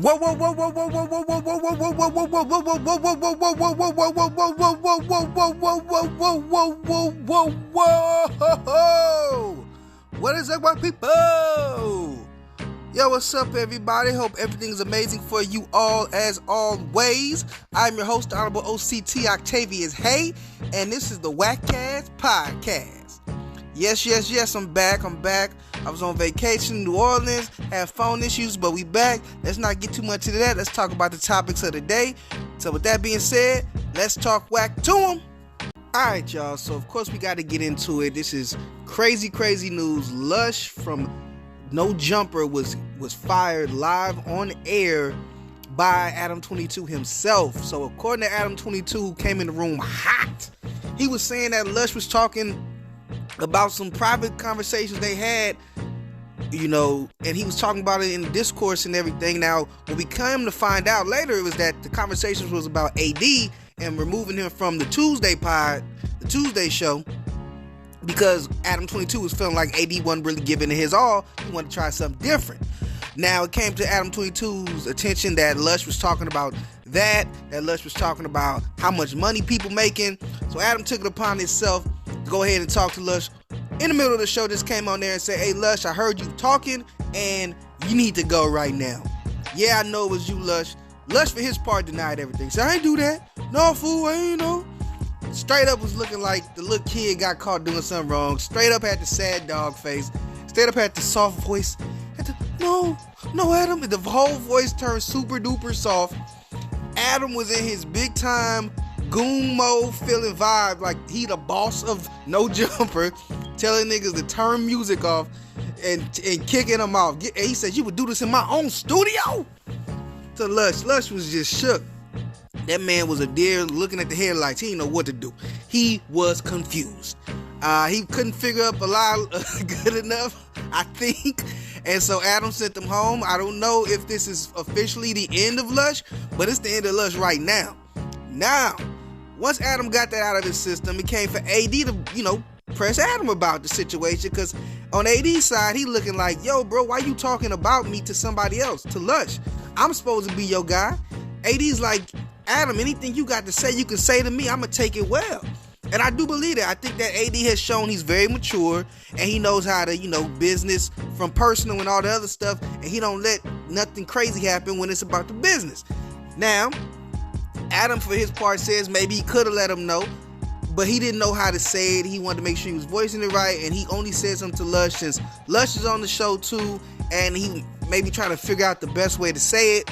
What is up, my people? Yo, what's up, everybody? Hope everything's amazing for you all as always. I'm your host, the Honorable OCT OctaviusHaye, and this is the WACCast podcast. Yes, I'm back. I was on vacation in New Orleans, had phone issues, but we back. Let's not get too much into that. Let's talk about the topics of the day. So with that being said, let's talk whack to them. Alright, y'all, so of course we got to get into it. This is crazy news. Lush from No Jumper was fired live on air by Adam 22 himself. So according to Adam 22, who came in the room hot, he was saying that Lush was talking about some private conversations they had, and he was talking about it in the discourse and everything. Now, when we come to find out later, it was that the conversations was about AD and removing him from the Tuesday show, because Adam 22 was feeling like AD wasn't really giving it his all. He wanted to try something different. Now, it came to Adam 22's attention that Lush was talking about that Lush was talking about how much money people making. So Adam took it upon himself to go ahead and talk to Lush. In the middle of the show, just came on there and said, "Hey, Lush, I heard you talking, and you need to go right now." Yeah, I know it was you, Lush. Lush, for his part, denied everything. Said, "I ain't do that. No, fool, I ain't know." Straight up was looking like the little kid got caught doing something wrong. Straight up had the sad dog face. Straight up had the soft voice. No, Adam. The whole voice turned super duper soft. Adam was in his big time goon mode feeling vibe, like he the boss of No Jumper, telling niggas to turn music off and kicking them off. And he said, "You would do this in my own studio?" So Lush was just shook. That man was a deer looking at the headlights. He didn't know what to do. He was confused. He couldn't figure up a lie good enough, I think. And so Adam sent them home. I don't know if this is officially the end of Lush, but it's the end of Lush right now. Now, once Adam got that out of his system, it came for AD to, press Adam about the situation, because on AD's side, he looking like, "Yo, bro, why you talking about me to somebody else, to Lush? I'm supposed to be your guy." AD's like, "Adam, anything you got to say, you can say to me. I'm going to take it well." And I do believe that. I think that AD has shown he's very mature, and he knows how to, business from personal and all the other stuff, and he don't let nothing crazy happen when it's about the business. Now, Adam, for his part, says maybe he could have let him know, but he didn't know how to say it. He wanted to make sure he was voicing it right, and he only said something to Lush since Lush is on the show too, and he maybe trying to figure out the best way to say it.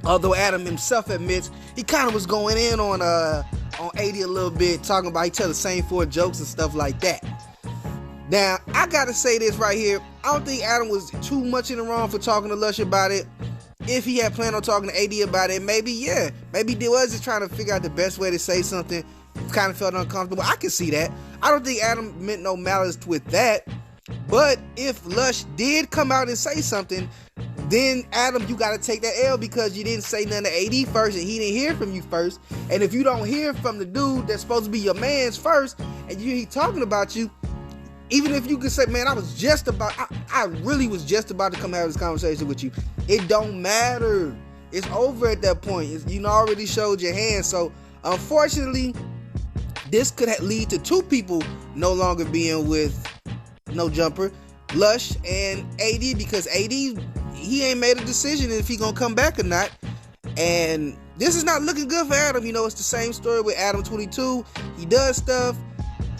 Although Adam himself admits he kind of was going in on AD a little bit, talking about he tell the same 4 jokes and stuff like that. Now, I gotta say this right here. I don't think Adam was too much in the wrong for talking to Lush about it. If he had planned on talking to AD about it, maybe he was just trying to figure out the best way to say something. Kind of felt uncomfortable. I can see that. I don't think Adam meant no malice with that. But if Lush did come out and say something, then Adam, you got to take that L, because you didn't say nothing to AD first, and he didn't hear from you first. And if you don't hear from the dude that's supposed to be your man's first, and he talking about you, even if you could say, "Man, I really was just about to come have this conversation with you," it don't matter. It's over at that point. You already showed your hand. So unfortunately, this could lead to 2 people no longer being with No Jumper, Lush and AD, because AD, he ain't made a decision if he gonna come back or not. And this is not looking good for Adam. It's the same story with Adam 22. He does stuff.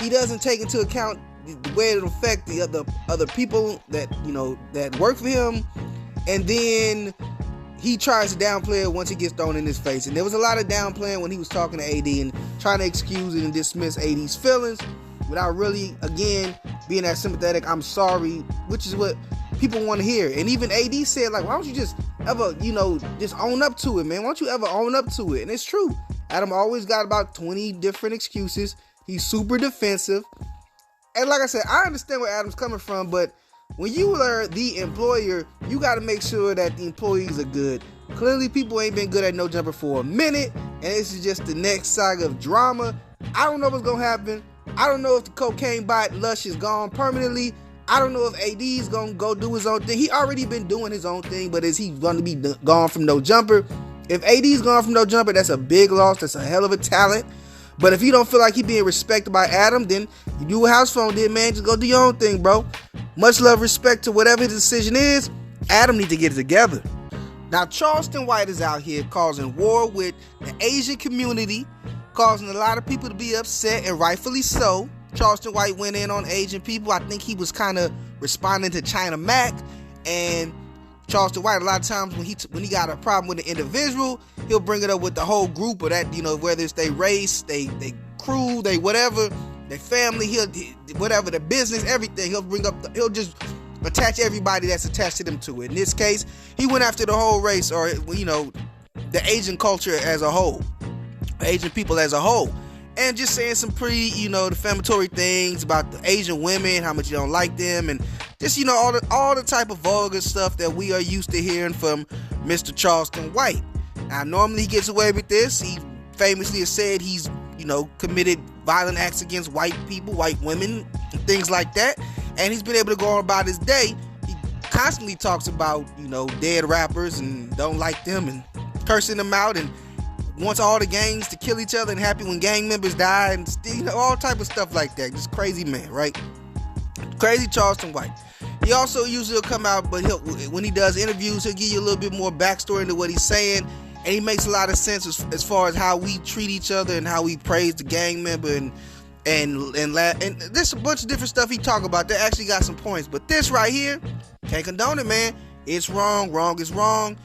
He doesn't take into account the way it'll affect the other people that that work for him, and then he tries to downplay it once he gets thrown in his face. And there was a lot of downplaying when he was talking to AD and trying to excuse it and dismiss AD's feelings without really, again, being that sympathetic, "I'm sorry," which is what people want to hear. And even AD said, like, "Why don't you just ever, just own up to it, man? Why don't you ever own up to it?" And it's true. Adam always got about 20 different excuses. He's super defensive. And like I said, I understand where Adam's coming from, but when you are the employer, you got to make sure that the employees are good. Clearly, people ain't been good at No Jumper for a minute, and this is just the next saga of drama. I don't know what's going to happen. I don't know if the cocaine bot Lush is gone permanently. I don't know if AD's gonna go do his own thing. He already been doing his own thing, but is he gonna be gone from no jumper? If AD's gone from no jumper, that's a big loss. That's a hell of a talent. But if you don't feel like he being respected by Adam, then you do what House Phone did, man. Just go do your own thing, bro. Much love, respect to whatever his decision is. Adam need to get it together. Now, Charleston White is out here causing war with the Asian community, causing a lot of people to be upset, and rightfully so. Charleston White went in on Asian people. I think he was kind of responding to China Mac, and Charleston White, a lot of times when he got a problem with an individual, he'll bring it up with the whole group, or that, you know, whether it's their race, they crew, they whatever, their family, whatever, their business, everything. He'll just attach everybody that's attached to them to it. In this case, he went after the whole race, or, you know, the Asian culture as a whole, Asian people as a whole, and just saying some pretty, you know, defamatory things about the Asian women, how much you don't like them, and just, you know, all the type of vulgar stuff that we are used to hearing from Mr. Charleston White. Now, normally he gets away with this. He famously has said he's, you know, committed violent acts against white people, white women, and things like that. And he's been able to go on about his day. He constantly talks about, you know, dead rappers and don't like them and cursing them out, and wants all the gangs to kill each other and happy when gang members die, and, you know, all type of stuff like that. Just crazy man, right? Crazy Charleston White. He also usually will come out, but when he does interviews, he'll give you a little bit more backstory into what he's saying, and he makes a lot of sense as far as how we treat each other and how we praise the gang member, and there's a bunch of different stuff he talk about that actually got some points. But this right here, can't condone it, man. It's wrong. Wrong is wrong.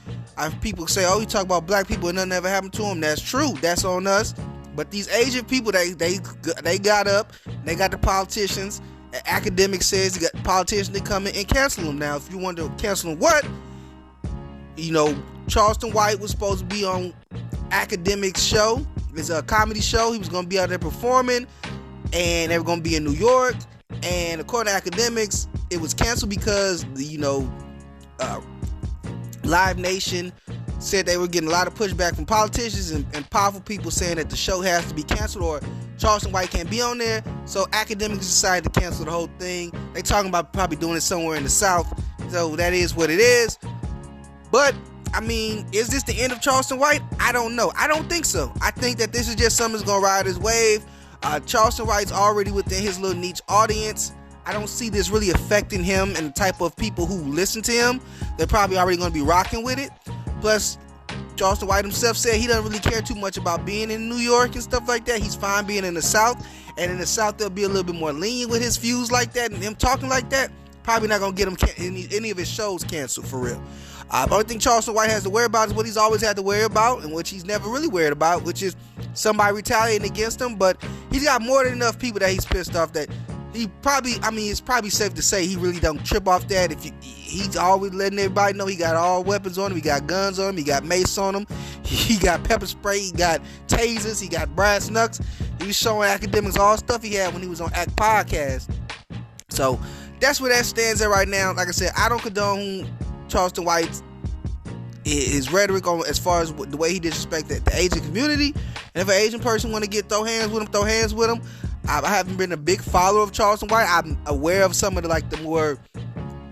People say, oh, you talk about black people and nothing ever happened to them. That's true. That's on us. But these Asian people, they got up. They got the politicians. Academic says you got politicians to come in and cancel them. Now, if you want to cancel them, what? You know, Charleston White was supposed to be on Academic's show. It's a comedy show. He was going to be out there performing, and they were going to be in New York. And according to Academics, it was canceled because, you know, Live Nation said they were getting a lot of pushback from politicians and powerful people saying that the show has to be canceled or Charleston White can't be on there. So Academics decided to cancel the whole thing. They talking about probably doing it somewhere in the South. So that is what it is. But, I mean, is this the end of Charleston White? I don't know. I don't think so. I think that this is just something that's going to ride his wave. Charleston White's already within his little niche audience. I don't see this really affecting him and the type of people who listen to him. They're probably already going to be rocking with it. Plus, Charleston White himself said he doesn't really care too much about being in New York and stuff like that. He's fine being in the South. And in the South, they'll be a little bit more lenient with his views like that. And him talking like that, probably not going to get him any of his shows canceled for real. The only thing Charleston White has to worry about is what he's always had to worry about, and which he's never really worried about, which is somebody retaliating against him. But he's got more than enough people that he's pissed off that he probably, I mean, it's probably safe to say he really don't trip off that. He's always letting everybody know he got all weapons on him. He got guns on him. He got mace on him. He got pepper spray. He got tasers. He got brass knucks. He was showing Academics all stuff he had when he was on WACCast. So that's where that stands at right now. Like I said, I don't condone Charleston White's his rhetoric on as far as the way he disrespected the Asian community. And if an Asian person want to throw hands with him. I haven't been a big follower of Charleston White. I'm aware of some of the more,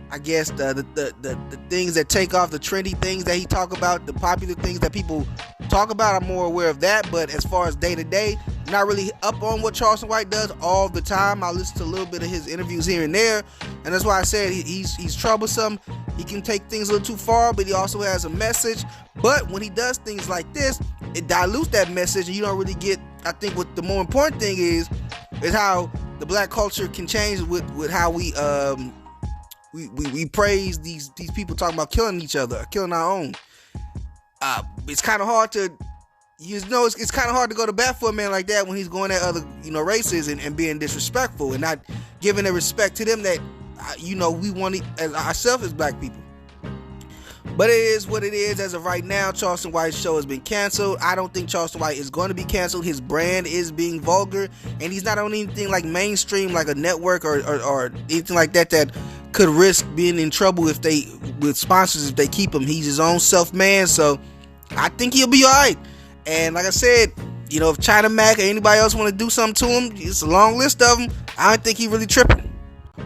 I guess, the things that take off, the trendy things that he talk about, the popular things that people talk about. I'm more aware of that. But as far as day to day, I'm not really up on what Charleston White does all the time. I listen to a little bit of his interviews here and there, and that's why I said he's troublesome. He can take things a little too far, but he also has a message. But when he does things like this, it dilutes that message, and you don't really get. I think what the more important thing is how the black culture can change with how we praise these people talking about killing each other, killing our own. It's kind of hard to, it's kind of hard to go to bat for a man like that when he's going at other, races and being disrespectful and not giving the respect to them that, we want as ourselves as black people. But it is what it is. As of right now, Charleston White's show has been canceled. I don't think Charleston White is going to be canceled. His brand is being vulgar, and he's not on anything like mainstream, like a network or anything like that could risk being in trouble with sponsors if they keep him. He's his own self-man, so I think he'll be all right. And like I said, if China Mac or anybody else want to do something to him, it's a long list of them. I don't think he really tripping.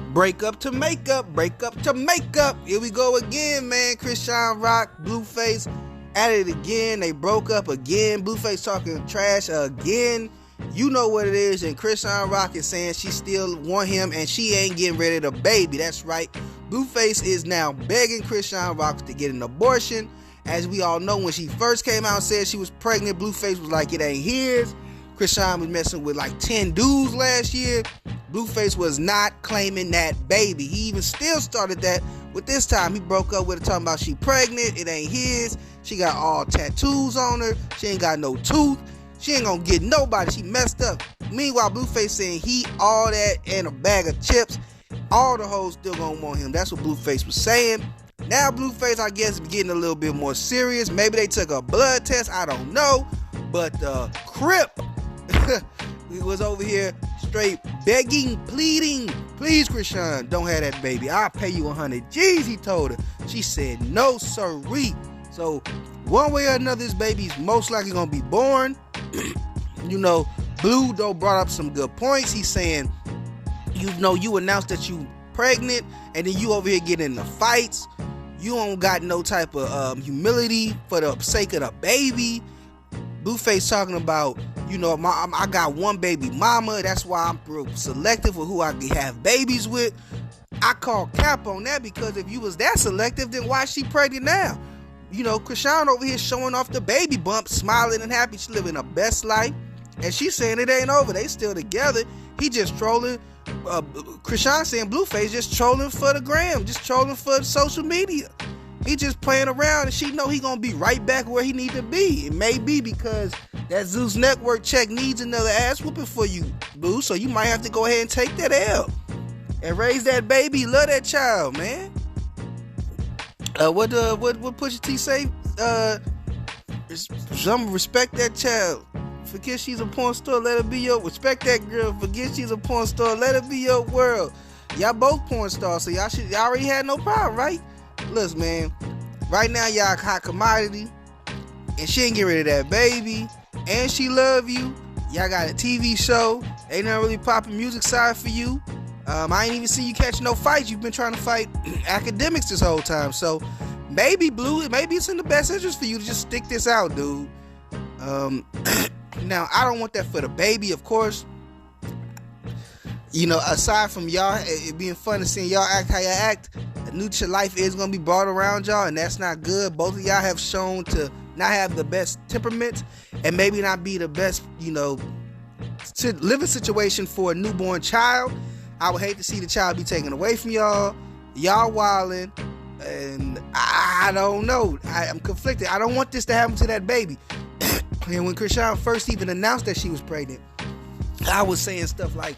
Break up to make up, break up to make up. Here we go again, man. ChriseanRock, Blueface at it again. They broke up again. Blueface talking trash again. You know what it is. And ChriseanRock is saying she still want him and she ain't getting rid of the baby. That's right. Blueface is now begging ChriseanRock to get an abortion. As we all know, when she first came out and said she was pregnant, Blueface was like, it ain't his. Chrisean was messing with like 10 dudes last year. Blueface was not claiming that baby. He even still started that with this time. He broke up with her talking about she pregnant. It ain't his. She got all tattoos on her. She ain't got no tooth. She ain't gonna get nobody. She messed up. Meanwhile, Blueface saying he all that and a bag of chips. All the hoes still gonna want him. That's what Blueface was saying. Now Blueface, I guess, is getting a little bit more serious. Maybe they took a blood test. I don't know. But Crip was over here straight begging, pleading, please, Chrisean, don't have that baby. I'll pay you 100 G's, he told her. She said, no, sirree. So, one way or another, this baby's most likely going to be born. You know, Blue, though, brought up some good points. He's saying, you know, you announced that you pregnant, and then you over here getting in the fights. You don't got no type of humility for the sake of the baby. Blueface talking about, you know, I got one baby mama. That's why I'm real selective with who I can have babies with. I call cap on that because if you was that selective, then why is she pregnant now? You know, Chrisean over here showing off the baby bump, smiling and happy. She living her best life. And she's saying it ain't over. They still together. He just trolling. Chrisean saying Blueface just trolling for the gram, just trolling for social media. He just playing around and she know he gonna be right back where he need to be. It may be because that Zeus Network check needs another ass whooping for you, Blue. So you might have to go ahead and take that L and raise that baby. Love that child, man. What Pusha T say? Some respect that child. Forget she's a porn star, let her be your. Respect that girl. Forget she's a porn star, let her be your world. Y'all both porn stars, so y'all already had no problem, right? Listen, man. Right now, y'all hot commodity, and she ain't get rid of that baby, and she love you. Y'all got a TV show. Ain't nothing really popping music side for you. I ain't even see you catch no fights. You've been trying to fight academics this whole time. So maybe Blue, maybe it's in the best interest for you to just stick this out, dude. Now, I don't want that for the baby, of course. You know, aside from y'all, it being fun to see y'all act how y'all act, a new life is going to be brought around y'all, and that's not good. Both of y'all have shown to not have the best temperament and maybe not be the best, you know, living situation for a newborn child. I would hate to see the child be taken away from y'all. Y'all wildin', and I don't know. I'm conflicted. I don't want this to happen to that baby. And when Chrisean first even announced that she was pregnant, I was saying stuff like,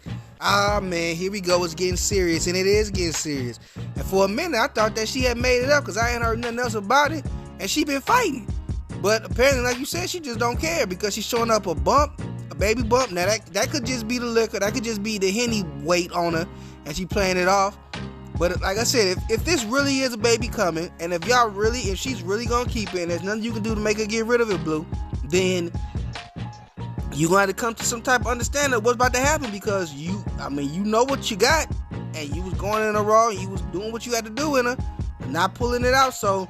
man, here we go, it's getting serious, and it is getting serious. And for a minute, I thought that she had made it up because I ain't heard nothing else about it, and she been fighting. But apparently, like you said, she just don't care because she's showing up a baby bump. Now, that could just be the liquor, that could just be the Henny weight on her, and she playing it off. But like I said, if this really is a baby coming, and if she's really gonna keep it, and there's nothing you can do to make her get rid of it, Blue, then you're going to have to come to some type of understanding of what's about to happen because you know what you got, and you was going in a raw, and you was doing what you had to do in her, and not pulling it out. So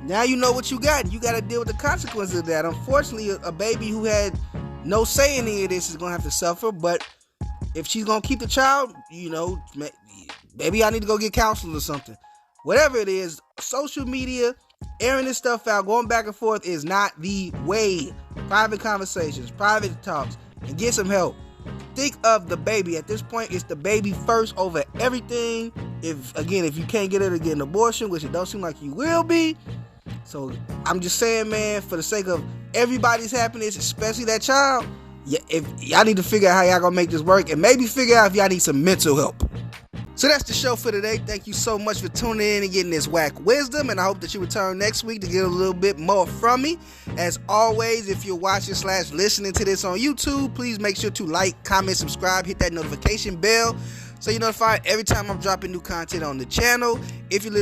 now you know what you got, and you got to deal with the consequences of that. Unfortunately, a baby who had no say in any of this is going to have to suffer. But if she's going to keep the child, you know, maybe I need to go get counseling or something. Whatever it is, social media, airing this stuff out, going back and forth is not the way. Private conversations, private talks, and get some help. Think of the baby. At this point, it's the baby first over everything. If you can't get her to get an abortion, which it don't seem like you will be. So I'm just saying, man, for the sake of everybody's happiness, especially that child, if y'all need to figure out how y'all gonna make this work, and maybe figure out if y'all need some mental help. So that's the show for today. Thank you so much for tuning in and getting this whack wisdom, and I hope that you return next week to get a little bit more from me. As always, if you're watching / listening to this on YouTube, please make sure to like, comment, subscribe, hit that notification bell so you're notified every time I'm dropping new content on the channel. If you're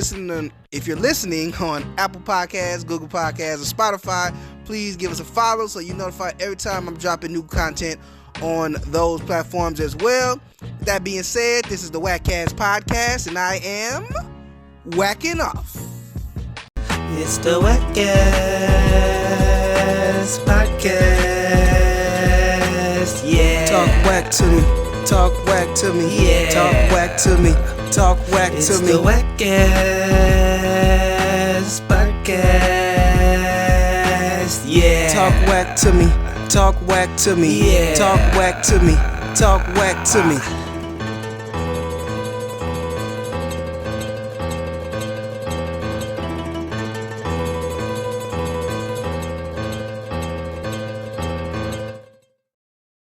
listening on Apple Podcasts, Google Podcasts, or Spotify, please give us a follow so you're notified every time I'm dropping new content on those platforms as well. With that being said, this is the WACCast podcast, and I am whacking off. It's the WACCast podcast, yeah. Talk whack to me, talk whack to me, yeah. Talk whack to me, talk whack to me. It's the WACCast podcast, yeah. Talk whack to me, talk whack to me, yeah. Talk whack to me, talk whack to me.